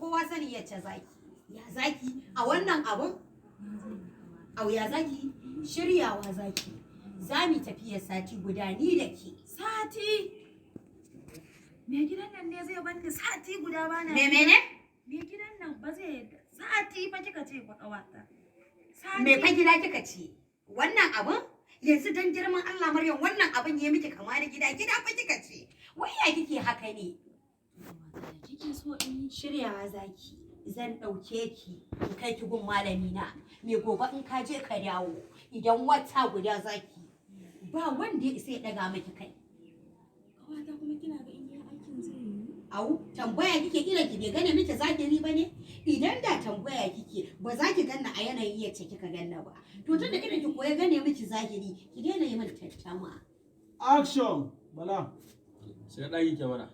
kowa sani ya ce zaki. Ya zaki a wannan abun? Au ya zaki shiryawa zaki. Za mu tafiya sati guda ni da ke. Sati? Me gidan nan ne zai bani sati guda bana. Mene? Me gidan nan ba zai sati fa kika ce fa kawata. Me fa gida kika ce? Wannan abun? Yanzu dan girman Allah Maryam wannan abun ya miki kama da gida fa kika ce. Wai ya kike haka ne? Kike so in Shiryawa zaki. Zan ɗauke ki in kai ki gun malami na. Me gobe in ka je ka dawo idan wata guda zaki. Ba wanda ya isa ya daga miki kai. Kawata kuma kina ga in yi aikin zai yi? Au, tambaya kike kila ki bai gane miki zahiri bane? Idan da tambaya kike ba za ki ganna a yanayin yacce kika ganna ba. To tunda kina ki koya gane miki zahiri, ki daina yi mana tattama. Action! Bala. Sai ɗaki kyamara.